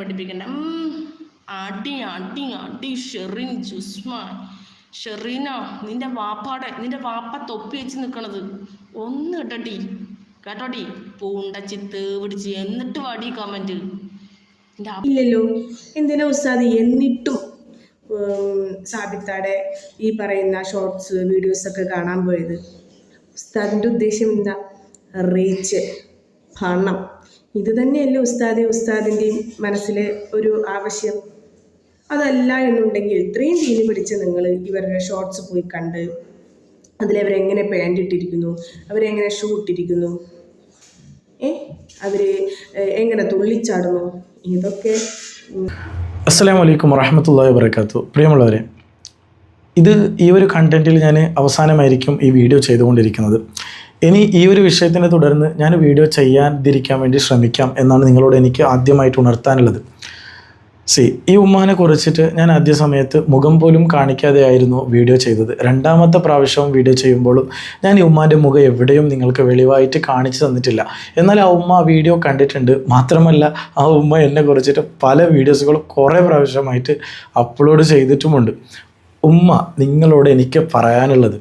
പഠിപ്പിക്കണ്ട. അടി അടി അടി ഷെറിൻ ജുസ്മാൻ. ഷെറീന, നിന്റെ വാപ്പ തൊപ്പി വെച്ച് നിൽക്കണത് ഒന്ന് കേട്ടോടി പൂണ്ടച്ചിത്ത് പിടിച്ച് എന്നിട്ട് വാടി കമന്റ്. ഇല്ലല്ലോ, എന്തിനാ ഉസ്താദ് എന്നിട്ടും സാബിത്താടെ ഈ പറയുന്ന ഷോർട്സ് വീഡിയോസൊക്കെ കാണാൻ പോയത്? ഉസ്താദിൻ്റെ ഉദ്ദേശം എന്താ? റീച്ച്, പണം, ഇത് തന്നെയല്ലേ ഉസ്താദിൻ്റെയും മനസ്സിലെ ഒരു ആവശ്യം? അതല്ല എന്നുണ്ടെങ്കിൽ ഇത്രയും തീനി പിടിച്ച് നിങ്ങൾ ഇവരുടെ ഷോർട്സ് പോയി കണ്ട് അതിലവരെങ്ങനെ പാൻറ് ഇട്ടിരിക്കുന്നു, അവരെങ്ങനെ ഷൂ ഇട്ടിരിക്കുന്നു, അവർ എങ്ങനെ തുള്ളിച്ചാടുന്നു, ഇതൊക്കെ. അസ്സലാമു അലൈക്കും വറഹ്മത്തുള്ളാഹി വബറകാതുഹു. പ്രിയമുള്ളവരെ, ഈ ഒരു കണ്ടൻറ്റിൽ ഞാൻ അവസാനമായിരിക്കും ഈ വീഡിയോ ചെയ്തുകൊണ്ടിരിക്കുന്നത്. ഇനി ഈ ഒരു വിഷയത്തിനെ തുടർന്ന് ഞാൻ വീഡിയോ ചെയ്യാതിരിക്കാൻ വേണ്ടി ശ്രമിക്കാം എന്നാണ് നിങ്ങളോട് എനിക്ക് ആദ്യമായിട്ട് ഉണർത്താനുള്ളത്. ഈ ഉമ്മാനെ കുറിച്ചിട്ട് ഞാൻ ആദ്യ സമയത്ത് മുഖം പോലും കാണിക്കാതെ ആയിരുന്നു വീഡിയോ ചെയ്തത്. രണ്ടാമത്തെ പ്രാവശ്യവും വീഡിയോ ചെയ്യുമ്പോഴും ഞാൻ ഈ ഉമ്മാൻ്റെ മുഖം എവിടെയും നിങ്ങൾക്ക് വെളിവായിട്ട് കാണിച്ചു തന്നിട്ടില്ല. എന്നാൽ ആ ഉമ്മ വീഡിയോ കണ്ടിട്ടുണ്ട്. മാത്രമല്ല ആ ഉമ്മ എന്നെ കുറിച്ചിട്ട് പല വീഡിയോസുകളും കുറേ പ്രാവശ്യമായിട്ട് അപ്ലോഡ് ചെയ്തിട്ടുമുണ്ട്. ഉമ്മ, നിങ്ങളോട് എനിക്ക് പറയാനുള്ളത്,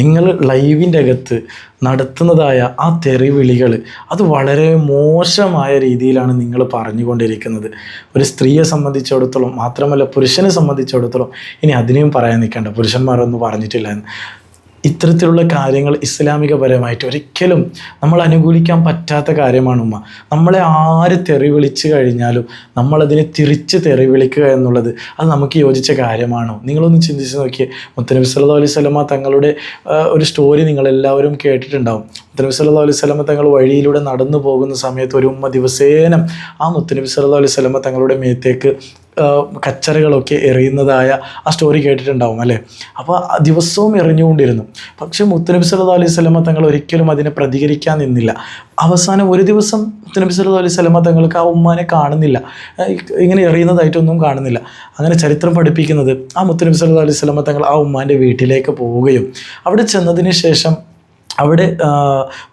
നിങ്ങൾ ലൈവിൻ്റെ അകത്ത് നടത്തുന്നതായ ആ തെറിവിളികൾ അത് വളരെ മോശമായ രീതിയിലാണ് നിങ്ങൾ പറഞ്ഞുകൊണ്ടിരിക്കുന്നത്. ഒരു സ്ത്രീയെ സംബന്ധിച്ചിടത്തോളം, മാത്രമല്ല പുരുഷനെ സംബന്ധിച്ചിടത്തോളം, ഇനി അതിനെയും പറയാൻ നിൽക്കേണ്ട, പുരുഷന്മാരൊന്നും പറഞ്ഞിട്ടില്ല എന്ന്. ഇത്തരത്തിലുള്ള കാര്യങ്ങൾ ഇസ്ലാമികപരമായിട്ട് ഒരിക്കലും നമ്മൾ അനുകൂലിക്കാൻ പറ്റാത്ത കാര്യമാണ് ഉമ്മ. നമ്മളെ ആര് തെറി വിളിച്ചു കഴിഞ്ഞാലും നമ്മളതിനെ തിരിച്ച് തെറി വിളിക്കുക എന്നുള്ളത് അത് നമുക്ക് യോജിച്ച കാര്യമാണോ? നിങ്ങളൊന്ന് ചിന്തിച്ച് നോക്കിയേ. മുത്തനബി സല്ലല്ലാഹു അലൈഹി വസല്ലമ തങ്ങളുടെ ഒരു സ്റ്റോറി നിങ്ങളെല്ലാവരും കേട്ടിട്ടുണ്ടാവും. മുത്തനബി സല്ലല്ലാഹു അലൈഹി വസല്ലമ തങ്ങൾ വഴിയിലൂടെ നടന്നു പോകുന്ന സമയത്ത് ഒരു ഉമ്മ ദിവസേന ആ മുത്തനബി സല്ലല്ലാഹു അലൈഹി വസല്ലമ തങ്ങളുടെ മേത്തേക്ക് കച്ചറകളൊക്കെ എറിയുന്നതായ ആ സ്റ്റോറി കേട്ടിട്ടുണ്ടാവും അല്ലേ? അപ്പോൾ ദിവസവും എറിഞ്ഞുകൊണ്ടിരുന്നു. പക്ഷേ മുത്തനബി സല്ലല്ലാഹു അലൈഹി വസല്ലമ തങ്ങൾ ഒരിക്കലും അതിനെ പ്രതികരിക്കാൻ നിന്നില്ല. അവസാനം ഒരു ദിവസം മുത്തനബി സല്ലല്ലാഹു അലൈഹി വസല്ലമ തങ്ങൾക്ക് ആ ഉമ്മാനെ കാണുന്നില്ല, ഇങ്ങനെ എറിയുന്നതായിട്ടൊന്നും കാണുന്നില്ല. അങ്ങനെ ചരിത്രം പഠിപ്പിക്കുന്നത് ആ മുത്തനബി സല്ലല്ലാഹു അലൈഹി വസല്ലമ തങ്ങൾ ആ ഉമ്മാൻ്റെ വീട്ടിലേക്ക് പോവുകയും അവിടെ ചെന്നതിന് ശേഷം അവിടെ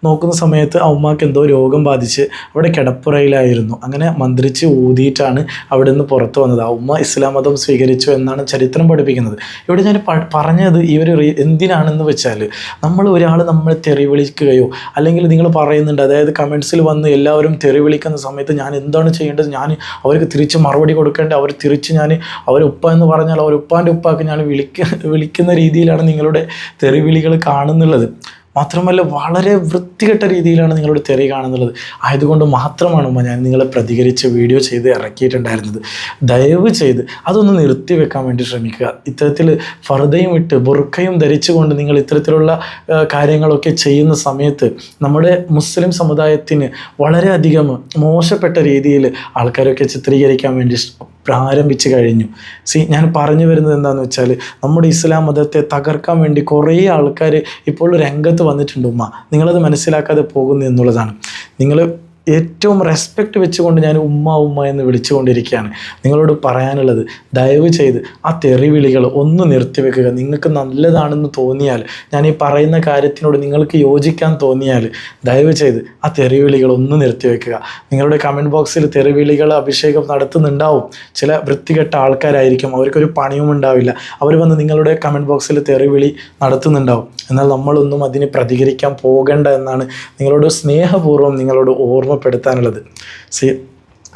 നോക്കുന്ന സമയത്ത് ആ ഉമ്മാക്ക് എന്തോ രോഗം ബാധിച്ച് അവിടെ കിടപ്പുറയിലായിരുന്നു. അങ്ങനെ മന്ത്രിച്ച് ഊതിയിട്ടാണ് അവിടെ നിന്ന് പുറത്തു വന്നത്. ആ ഉമ്മ ഇസ്ലാം മതം സ്വീകരിച്ചു എന്നാണ് ചരിത്രം പഠിപ്പിക്കുന്നത്. ഇവിടെ ഞാൻ പറഞ്ഞത് ഈ ഒരു എന്തിനാണെന്ന് വെച്ചാൽ, നമ്മളെ തെറി വിളിക്കുകയോ അല്ലെങ്കിൽ നിങ്ങൾ പറയുന്നുണ്ട്, അതായത് കമൻസിൽ വന്ന് എല്ലാവരും തെറി വിളിക്കുന്ന സമയത്ത് ഞാൻ എന്താണ് ചെയ്യേണ്ടത്, ഞാൻ അവർക്ക് തിരിച്ച് മറുപടി കൊടുക്കേണ്ടത്, അവർ തിരിച്ച് അവരുപ്പ എന്ന് പറഞ്ഞാൽ അവരുപ്പാൻ്റെ ഉപ്പാക്ക് ഞാൻ വിളിക്കുന്ന രീതിയിലാണ് നിങ്ങളുടെ തെറിവിളികൾ കാണുന്നുള്ളത്. മാത്രമല്ല വളരെ വൃത്തികെട്ട രീതിയിലാണ് നിങ്ങളുടെ തെറി കാണുന്നുള്ളത്. ആയതുകൊണ്ട് മാത്രമാണ് ഞാൻ നിങ്ങളെ പ്രതികരിച്ച് വീഡിയോ ചെയ്ത് ഇറക്കിയിട്ടുണ്ടായിരുന്നത്. ദയവ് ചെയ്ത് അതൊന്ന് നിർത്തിവെക്കാൻ വേണ്ടി ശ്രമിക്കുക. ഇത്തരത്തിൽ ഫർദയും ഇട്ട് ബുർക്കയും ധരിച്ചുകൊണ്ട് നിങ്ങൾ ഇത്തരത്തിലുള്ള കാര്യങ്ങളൊക്കെ ചെയ്യുന്ന സമയത്ത് നമ്മുടെ മുസ്ലിം സമുദായത്തിന് വളരെയധികം മോശപ്പെട്ട രീതിയിൽ ആൾക്കാരൊക്കെ ചിത്രീകരിക്കാൻ വേണ്ടി ആരംഭിച്ചു കഴിഞ്ഞു. ഞാൻ പറഞ്ഞു വരുന്നത് എന്താണെന്ന് വെച്ചാൽ, നമ്മുടെ ഇസ്ലാം മതത്തെ തകർക്കാൻ വേണ്ടി കുറേ ആൾക്കാർ ഇപ്പോൾ രംഗത്ത് വന്നിട്ടുണ്ട് ഉമ്മ. നിങ്ങളത് മനസ്സിലാക്കാതെ പോകുന്നു എന്നുള്ളതാണ്. നിങ്ങൾ ഏറ്റവും റെസ്പെക്റ്റ് വെച്ചുകൊണ്ട് ഞാൻ ഉമ്മ എന്ന് വിളിച്ചുകൊണ്ടിരിക്കുകയാണ്. നിങ്ങളോട് പറയാനുള്ളത്, ദയവ് ചെയ്ത് ആ തെറിവിളികൾ ഒന്ന് നിർത്തിവെക്കുക. നിങ്ങൾക്ക് നല്ലതാണെന്ന് തോന്നിയാൽ, ഞാൻ ഈ പറയുന്ന കാര്യത്തിനോട് നിങ്ങൾക്ക് യോജിക്കാൻ തോന്നിയാൽ ദയവ് ചെയ്ത് ആ തെറിവിളികൾ ഒന്ന് നിർത്തിവെക്കുക. നിങ്ങളുടെ കമൻറ്റ് ബോക്സിൽ തെറിവിളികൾ അഭിഷേകം നടത്തുന്നുണ്ടാവും. ചില വൃത്തികെട്ട ആൾക്കാരായിരിക്കും, അവർക്കൊരു പണിയും ഉണ്ടാവില്ല. അവർ വന്ന് നിങ്ങളുടെ കമൻറ്റ് ബോക്സിൽ തെറിവിളി നടത്തുന്നുണ്ടാവും. എന്നാൽ നമ്മളൊന്നും അതിന് പ്രതികരിക്കാൻ പോകണ്ട എന്നാണ് നിങ്ങളോട് സ്നേഹപൂർവ്വം നിങ്ങളോട് ഓർമ്മപ്പെടുത്താനുള്ളത്.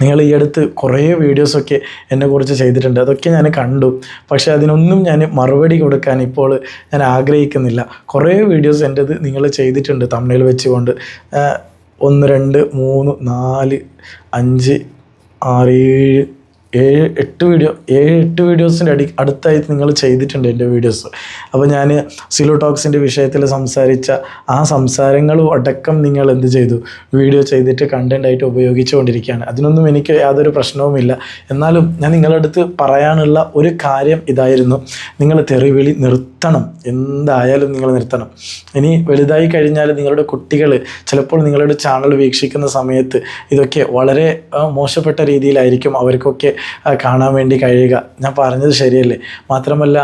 നിങ്ങൾ ഈ അടുത്ത് കുറേ വീഡിയോസൊക്കെ എന്നെക്കുറിച്ച് ചെയ്തിട്ടുണ്ട്, അതൊക്കെ ഞാൻ കണ്ടു. പക്ഷേ അതിനൊന്നും ഞാൻ മറുപടി കൊടുക്കാൻ ഇപ്പോൾ ഞാൻ ആഗ്രഹിക്കുന്നില്ല. കുറേ വീഡിയോസ് എൻ്റെത് നിങ്ങൾ ചെയ്തിട്ടുണ്ട് തംബ്നെയിൽ വെച്ചുകൊണ്ട്. 1 2 3 4 5 6 7 8 വീഡിയോസിൻ്റെ അടുത്തായിട്ട് നിങ്ങൾ ചെയ്തിട്ടുണ്ട് എൻ്റെ വീഡിയോസ്. അപ്പോൾ ഞാൻ സിലു ടോക്സിൻ്റെ വിഷയത്തിൽ സംസാരിച്ച ആ സംസാരങ്ങളും അടക്കം നിങ്ങൾ എന്ത് ചെയ്തു, വീഡിയോ ചെയ്തിട്ട് കണ്ടൻ്റായിട്ട് ഉപയോഗിച്ചുകൊണ്ടിരിക്കുകയാണ്. അതിനൊന്നും എനിക്ക് യാതൊരു പ്രശ്നവുമില്ല. എന്നാലും ഞാൻ നിങ്ങളുടെ അടുത്ത് പറയാനുള്ള ഒരു കാര്യം ഇതായിരുന്നു, നിങ്ങൾ തെറിവിളി നിർത്തണം. എന്തായാലും നിങ്ങൾ നിർത്തണം. ഇനി വലുതായി കഴിഞ്ഞാൽ നിങ്ങളുടെ കുട്ടികൾ ചിലപ്പോൾ നിങ്ങളുടെ ചാനൽ വീക്ഷിക്കുന്ന സമയത്ത് ഇതൊക്കെ വളരെ മോശപ്പെട്ട രീതിയിലായിരിക്കും അവർക്കൊക്കെ കാണാൻ വേണ്ടി കഴിയുക. ഞാൻ പറഞ്ഞത് ശരിയല്ലേ? മാത്രമല്ല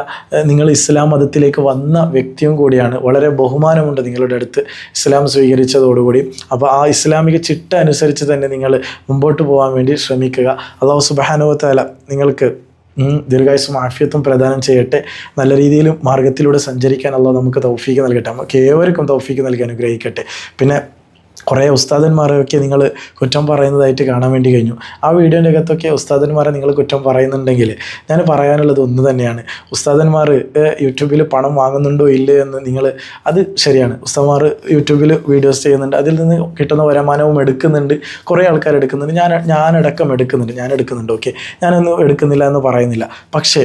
നിങ്ങൾ ഇസ്ലാം മതത്തിലേക്ക് വന്ന വ്യക്തിയും കൂടിയാണ്. വളരെ ബഹുമാനമുണ്ട് നിങ്ങളുടെ അടുത്ത് ഇസ്ലാം സ്വീകരിച്ചതോടുകൂടി. അപ്പോൾ ആ ഇസ്ലാമിക ചിട്ട അനുസരിച്ച് തന്നെ നിങ്ങൾ മുമ്പോട്ട് പോകാൻ വേണ്ടി ശ്രമിക്കുക. അല്ലാഹു സുബ്ഹാനഹു വ തആല നിങ്ങൾക്ക് ദീർഘായുസ്സും ആഫിയത്തും പ്രദാനം ചെയ്യട്ടെ. നല്ല രീതിയിലും മാർഗത്തിലൂടെ സഞ്ചരിക്കാൻ അല്ലാഹു നമുക്ക് തൗഫീക്ക് നൽകട്ടെ. നമുക്ക് ഏവർക്കും തൗഫീക്ക് നൽകി അനുഗ്രഹിക്കട്ടെ. പിന്നെ കുറേ ഉസ്താദന്മാരൊക്കെ നിങ്ങൾ കുറ്റം പറയുന്നതായിട്ട് കാണാൻ വേണ്ടി കഴിഞ്ഞു. ആ വീഡിയോൻ്റെ അകത്തൊക്കെ ഉസ്താദന്മാരെ നിങ്ങൾ കുറ്റം പറയുന്നുണ്ടെങ്കിൽ ഞാൻ പറയാനുള്ളത് ഒന്ന് തന്നെയാണ്. ഉസ്താദന്മാർ യൂട്യൂബിൽ പണം വാങ്ങുന്നുണ്ടോ ഇല്ലേ എന്ന് നിങ്ങൾ, അത് ശരിയാണ്. ഉസ്താദന്മാർ യൂട്യൂബിൽ വീഡിയോസ് ചെയ്യുന്നുണ്ട്, അതിൽ നിന്ന് കിട്ടുന്ന വരുമാനവും എടുക്കുന്നുണ്ട്. കുറേ ആൾക്കാർ എടുക്കുന്നുണ്ട്, ഞാനടക്കം എടുക്കുന്നുണ്ട്. ഓക്കെ, ഞാനൊന്നും എടുക്കുന്നില്ല എന്ന് പറയുന്നില്ല. പക്ഷേ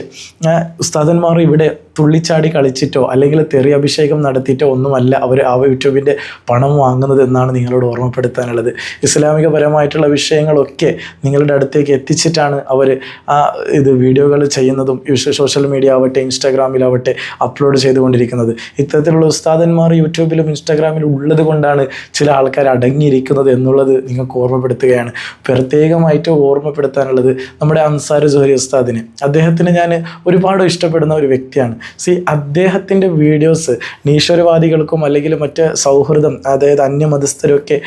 ഉസ്താദന്മാർ ഇവിടെ തുള്ളിച്ചാടി കളിച്ചിട്ടോ അല്ലെങ്കിൽ തെറി അഭിഷേകം നടത്തിയിട്ടോ ഒന്നുമല്ല അവർ ആ യൂട്യൂബിൻ്റെ പണം വാങ്ങുന്നത് എന്നാണ് നിങ്ങളോട് ഓർമ്മപ്പെടുത്താനുള്ളത്. ഇസ്ലാമികപരമായിട്ടുള്ള വിഷയങ്ങളൊക്കെ നിങ്ങളുടെ അടുത്തേക്ക് എത്തിച്ചിട്ടാണ് അവർ ഇത് വീഡിയോകൾ ചെയ്യുന്നതും സോഷ്യൽ മീഡിയ ആവട്ടെ ഇൻസ്റ്റാഗ്രാമിലാവട്ടെ അപ്ലോഡ് ചെയ്തുകൊണ്ടിരിക്കുന്നത്. ഇത്തരത്തിലുള്ള ഉസ്താദന്മാർ യൂട്യൂബിലും ഇൻസ്റ്റാഗ്രാമിലും ഉള്ളത് കൊണ്ടാണ് ചില ആൾക്കാർ അടങ്ങിയിരിക്കുന്നത് എന്നുള്ളത് നിങ്ങൾക്ക് ഓർമ്മപ്പെടുത്തുകയാണ്. പ്രത്യേകമായിട്ട് ഓർമ്മപ്പെടുത്താനുള്ളത് നമ്മുടെ അൻസാർ സുഹരി ഉസ്താദിനെ. അദ്ദേഹത്തിന് ഞാൻ ഒരുപാട് ഇഷ്ടപ്പെടുന്ന ഒരു വ്യക്തിയാണ്. അദ്ദേഹത്തിൻ്റെ വീഡിയോസ് നീശ്വരവാദികൾക്കും അല്ലെങ്കിൽ മറ്റ് സൗഹൃദം, അതായത് അന്യമതസ്ഥരൊക്കെ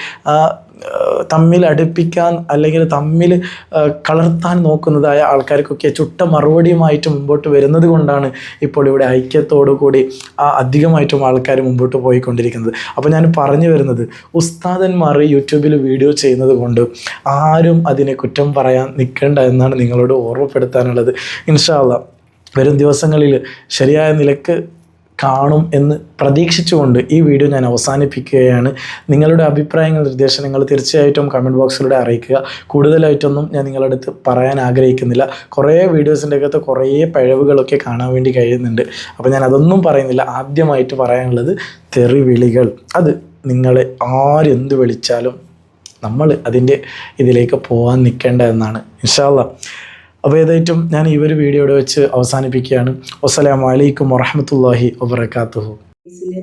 തമ്മിൽ അടുപ്പിക്കാൻ അല്ലെങ്കിൽ തമ്മിൽ കളർത്താൻ നോക്കുന്നതായ ആൾക്കാർക്കൊക്കെ ചുട്ട മറുപടിയുമായിട്ട് മുമ്പോട്ട് വരുന്നത് കൊണ്ടാണ് ഇപ്പോൾ ഇവിടെ ഐക്യത്തോടു കൂടി അധികമായിട്ടും ആൾക്കാർ മുമ്പോട്ട് പോയിക്കൊണ്ടിരിക്കുന്നത്. അപ്പോൾ ഞാൻ പറഞ്ഞു വരുന്നത്, ഉസ്താദന്മാർ യൂട്യൂബിൽ വീഡിയോ ചെയ്യുന്നത് കൊണ്ട് ആരും അതിനെ കുറ്റം പറയാൻ നിൽക്കേണ്ട എന്നാണ് നിങ്ങളോട് ഓർമ്മപ്പെടുത്താനുള്ളത്. ഇൻഷാ അല്ലാഹ് വരും ദിവസങ്ങളിൽ ശരിയായ നിലക്ക് കാണും എന്ന് പ്രതീക്ഷിച്ചുകൊണ്ട് ഈ വീഡിയോ ഞാൻ അവസാനിപ്പിക്കുകയാണ്. നിങ്ങളുടെ അഭിപ്രായങ്ങൾ നിർദ്ദേശങ്ങൾ തീർച്ചയായിട്ടും കമൻറ്റ് ബോക്സിലൂടെ അറിയിക്കുക. കൂടുതലായിട്ടൊന്നും ഞാൻ നിങ്ങളുടെ അടുത്ത് പറയാൻ ആഗ്രഹിക്കുന്നില്ല. കുറേ വീഡിയോസിൻ്റെ അകത്ത് കുറേ പിഴവുകളൊക്കെ കാണാൻ വേണ്ടി കഴിയുന്നുണ്ട്. അപ്പോൾ ഞാൻ അതൊന്നും പറയുന്നില്ല. ആദ്യമായിട്ട് പറയാനുള്ളത് തെറിവിളികൾ, അത് നിങ്ങളെ ആരെന്ത് വിളിച്ചാലും നമ്മൾ അതിൻ്റെ ഇതിലേക്ക് പോകാൻ നിൽക്കേണ്ട എന്നാണ്. ഇൻഷാ അല്ലാഹ്. അപ്പോൾ ഏതായിട്ടും ഞാൻ ഈ ഒരു വീഡിയോയുടെ വെച്ച് അവസാനിപ്പിക്കുകയാണ്. അസ്സലാമു അലൈക്കും വറഹ്മത്തുള്ളാഹി വബറകാതുഹു.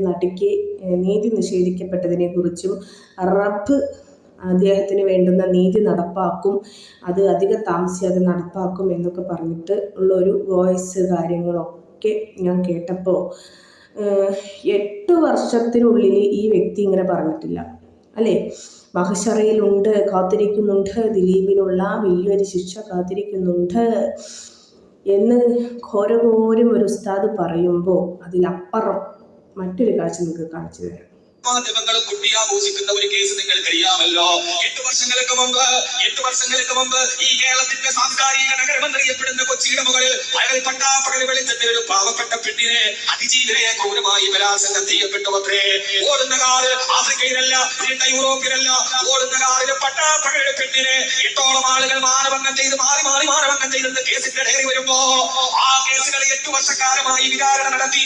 നടിക്ക് നീതി നിഷേധിക്കപ്പെട്ടതിനെ കുറിച്ചും റബ്ബ് അദ്ദേഹത്തിന് വേണ്ടുന്ന നീതി നടപ്പാക്കും, അത് അധികം താമസിയാതെ നടപ്പാക്കും എന്നൊക്കെ പറഞ്ഞിട്ട് ഉള്ളൊരു വോയിസ് കാര്യങ്ങളൊക്കെ ഞാൻ കേട്ടപ്പോൾ 8 വർഷത്തിനുള്ളിൽ ഈ വ്യക്തി ഇങ്ങനെ പറഞ്ഞിട്ടില്ല അല്ലേ? മഹശറയിലുണ്ട്, കാത്തിരിക്കുന്നുണ്ട്, ദിലീപിനുള്ള വലിയൊരു ശിക്ഷ കാത്തിരിക്കുന്നുണ്ട് എന്ന് ഘോരഘോരം ഒരു ഉസ്താദ് പറയുമ്പോൾ അതിലപ്പുറം മറ്റൊരു കാഴ്ച നിങ്ങൾക്ക് കാണിച്ചു തരാം. മാധ്യമങ്ങളും കുട്ടിയാഘോഷിക്കുന്ന ഒരു കേസ് നിങ്ങൾക്കറിയാമല്ലോ. 8 വർഷങ്ങൾക്ക് മുമ്പ് ഈ കേരളത്തിന്റെ സാംസ്കാരിക നഗരമെന്ന് അറിയപ്പെടുന്ന കൊച്ചിയുടെ മുകളിൽ അയാൾ പട്ടാപ്പകൽ വെളിച്ചത്തിൽ ഒരു പാവപ്പെട്ട പെണ്ണിനെ അതിജീവനയെ ക്രൂരമായി ബലാത്സംഗം ചെയ്യപ്പെട്ടു. അത്രേ ഓടുന്ന കാറ് ആഫ്രിക്കയിലല്ല, യൂറോപ്പിലല്ല, ഓടുന്ന കാറിലെ പട്ടാപ്പകൽ പെണ്ണിനെ 8ഓളം ആളുകൾ മാനഭംഗം ചെയ്ത് മാറി മാനഭംഗം ചെയ്തെന്ന് കേസിന്റെ ഡയറി വരുമ്പോ ആ കേസുകൾ 8 വർഷക്കാലമായി വിചാരണ നടത്തി